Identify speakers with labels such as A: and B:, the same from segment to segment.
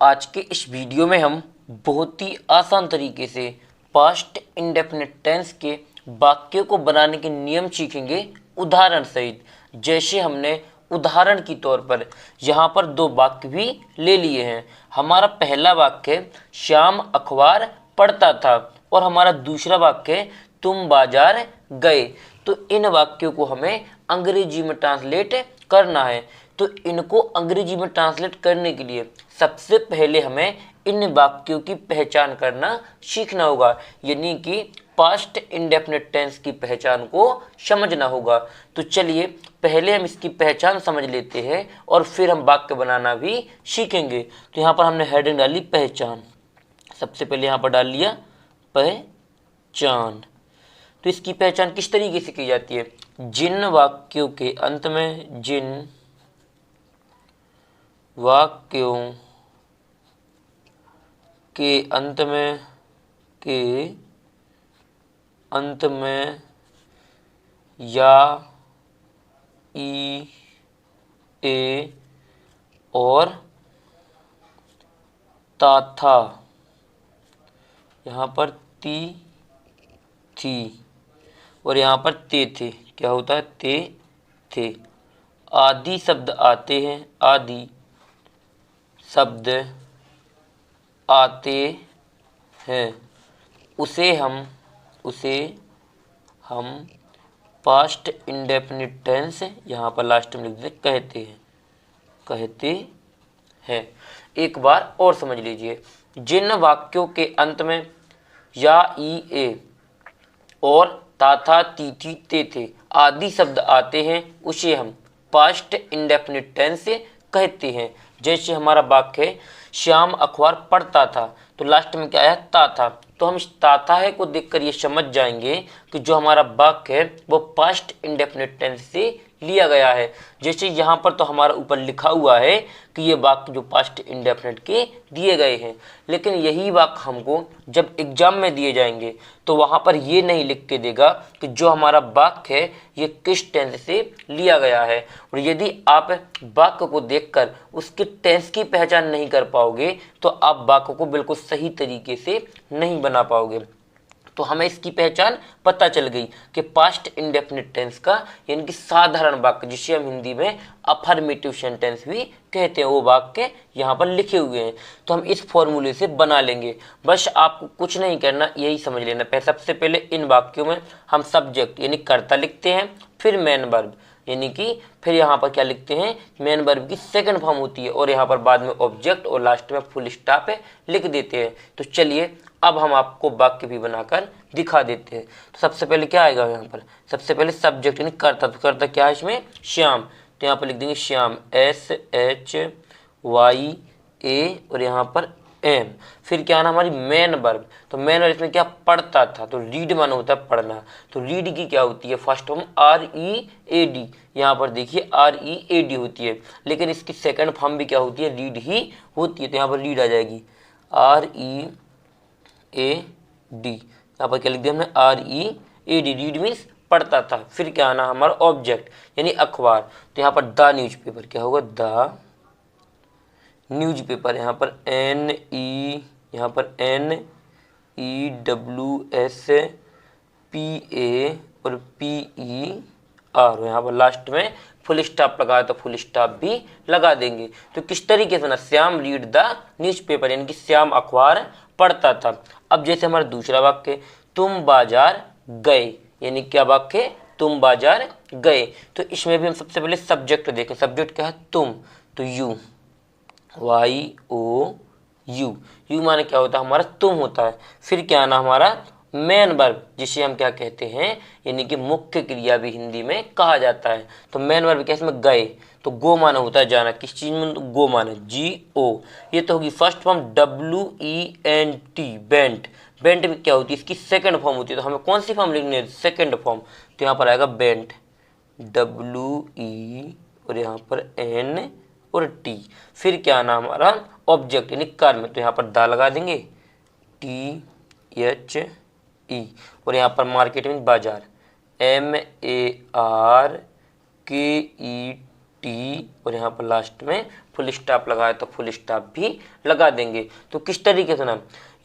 A: आज के इस वीडियो में हम बहुत ही आसान तरीके से पास्ट इंडेफिनिट टेंस के वाक्यों को बनाने के नियम सीखेंगे उदाहरण सहित। जैसे हमने उदाहरण के तौर पर यहाँ पर दो वाक्य भी ले लिए हैं। हमारा पहला वाक्य श्याम अखबार पढ़ता था और हमारा दूसरा वाक्य तुम बाजार गए। तो इन वाक्यों को हमें अंग्रेजी में ट्रांसलेट करना है। तो इनको अंग्रेजी में ट्रांसलेट करने के लिए सबसे पहले हमें इन वाक्यों की पहचान करना सीखना होगा, यानी कि पास्ट इंडेफिनिट टेंस की पहचान को समझना होगा। तो चलिए पहले हम इसकी पहचान समझ लेते हैं और फिर हम वाक्य बनाना भी सीखेंगे। तो यहाँ पर हमने हेडिंग डाली पहचान। सबसे पहले यहाँ पर डाल लिया पहचान। तो इसकी पहचान किस तरीके से की जाती है? जिन वाक्यों के अंत में या ई ए और ता था, यहाँ पर ती थी और यहाँ पर ते थे, क्या होता है? ते थे। आदि शब्द आते हैं, आदि शब्द आते हैं, उसे हम पास्ट इंडेफिनिट टेंस यहाँ पर लास्ट में लिख देते कहते हैं। एक बार और समझ लीजिए, जिन वाक्यों के अंत में या ई ए और ता था ती थी ते थे आदि शब्द आते हैं उसे हम पास्ट इंडेफिनिट टेंस कहते हैं। जैसे हमारा वाक्य है श्याम अखबार पढ़ता था, तो लास्ट में क्या आया? ता था। तो हम इस ता था है को देखकर ये समझ जाएंगे कि जो हमारा वाक्य है वो पास्ट इंडेफिनिट टेंस से लिया गया है। जैसे यहाँ पर तो हमारा ऊपर लिखा हुआ है कि ये वाक्य जो पास्ट इंडेफिनिट के दिए गए हैं, लेकिन यही वाक्य हमको जब एग्जाम में दिए जाएंगे तो वहाँ पर ये नहीं लिख के देगा कि जो हमारा वाक्य है ये किस टेंस से लिया गया है। और यदि आप वाक्य को देखकर उसके टेंस की पहचान नहीं कर पाओगे तो आप वाक्य को बिल्कुल सही तरीके से नहीं बना पाओगे। तो हमें इसकी पहचान पता चल गई कि पास्ट इंडेफिनिट टेंस का यानी कि साधारण वाक्य, जिसे हम हिंदी में अफर्मेटिव सेंटेंस भी कहते हैं, वो वाक्य यहाँ पर लिखे हुए हैं। तो हम इस फॉर्मूले से बना लेंगे। बस आपको कुछ नहीं करना, यही समझ लेना। सबसे पहले इन वाक्यों में हम सब्जेक्ट यानी कर्ता लिखते हैं, फिर मेन वर्ब यानी कि फिर यहाँ पर क्या लिखते हैं? मेन वर्ब की सेकंड फॉर्म होती है और यहाँ पर बाद में ऑब्जेक्ट और लास्ट में फुल स्टॉप लिख देते हैं। तो चलिए अब हम आपको वाक्य भी बनाकर दिखा देते हैं। तो सबसे पहले क्या आएगा यहाँ पर? सबसे पहले सब्जेक्ट यानी कर्ता। तो कर्ता क्या है इसमें? श्याम। तो यहाँ पर लिख देंगे श्याम, SHYA और यहाँ पर एम। फिर क्या आना? हमारी मेन वर्ब। तो मेन वर्ब इसमें क्या? पढ़ता था। तो रीड माना होता है पढ़ना। तो रीड की क्या होती है? First form READ। यहाँ पर देखिए READ होती है, लेकिन इसकी सेकंड फॉर्म भी क्या होती है? रीड ही होती है। तो यहाँ पर रीड आ जाएगी READ। यहाँ पर क्या लिख दिया हमने? READ। रीड मीन्स पढ़ता था। फिर क्या आना? हमारा ऑब्जेक्ट यानी अखबार। तो यहाँ पर द न्यूज़पेपर, क्या होगा? The newspaper. यहाँ पर NEWSPA और PER। यहाँ पर लास्ट में फुल स्टॉप लगाया तो फुल स्टॉप भी लगा देंगे। तो किस तरीके से ना, श्याम रीड द न्यूज़पेपर यानी कि श्याम अखबार पढ़ता था। अब जैसे हमारा दूसरा वाक्य तुम बाजार गए, यानी क्या वाक्य? तुम बाजार गए। तो इसमें भी हम सबसे पहले सब्जेक्ट देखें। सब्जेक्ट क्या है? तुम। तो YOU यू माने क्या होता है? हमारा तुम होता है। फिर क्या आना? हमारा मेन वर्ब, जिसे हम क्या कहते हैं? यानी कि मुख्य क्रिया भी हिंदी में कहा जाता है। तो मेन वर्ब क्या? इसमें गए। तो गो माना होता है जाना। किस चीज में? तो गो माना GO। ये तो होगी first form WENT, bent. Bent में क्या होती है? इसकी सेकंड फॉर्म होती है। तो हमें कौन सी फॉर्म लिखनी है? Second form. तो यहाँ पर आएगा बेंट, WE और यहाँ पर N और T। फिर क्या आना? हमारा ऑब्जेक्ट यानी कर्म। तो यहाँ पर दा लगा देंगे, THE और यहाँ पर मार्केट मीन बाजार, MARKET और यहाँ पर लास्ट में फुल स्टॉप लगाए तो फुल स्टॉप भी लगा देंगे। तो किस तरीके से ना,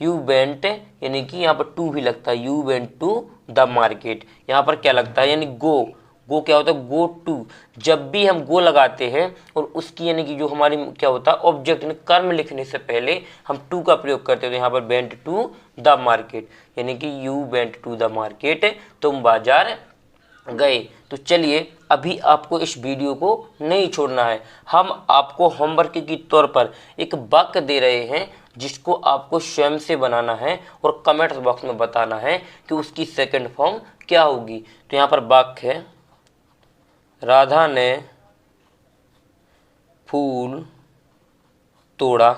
A: यू वेंट यानी कि यहाँ पर टू भी लगता है, you went to the market, यहाँ पर क्या लगता है यानी गो, गो क्या होता है गो टू। जब भी हम गो लगाते हैं और उसकी यानी कि जो हमारी क्या होता है ऑब्जेक्ट यानी कर्म लिखने से पहले हम टू का प्रयोग करते हैं। तो यहाँ पर वेंट टू द मार्केट यानी कि you went to the market, तुम बाजार गए। तो चलिए अभी आपको इस वीडियो को नहीं छोड़ना है, हम आपको होमवर्क के तौर पर एक वाक्य दे रहे हैं जिसको आपको स्वयं से बनाना है और कमेंट बॉक्स में बताना है कि उसकी सेकंड फॉर्म क्या होगी। तो यहाँ पर वाक्य है, राधा ने फूल तोड़ा,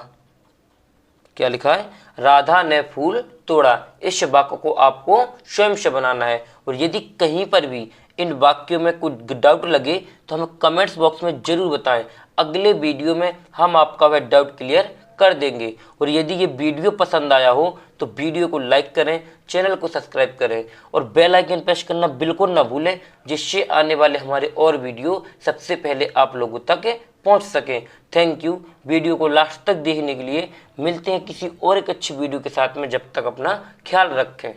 A: क्या लिखा है, राधा ने फूल तोड़ा। इस वाक्य को आपको स्वयं से बनाना है और यदि कहीं पर भी इन वाक्यों में कुछ डाउट लगे तो हमें कमेंट्स बॉक्स में जरूर बताएं, अगले वीडियो में हम आपका वह डाउट क्लियर कर देंगे। और यदि ये वीडियो पसंद आया हो तो वीडियो को लाइक करें, चैनल को सब्सक्राइब करें और बेल आइकन प्रेस करना बिल्कुल ना भूलें, जिससे आने वाले हमारे और वीडियो सबसे पहले आप लोगों तक पहुंच सकें। थैंक यू वीडियो को लास्ट तक देखने के लिए। मिलते हैं किसी और एक अच्छी वीडियो के साथ में, जब तक अपना ख्याल रखें।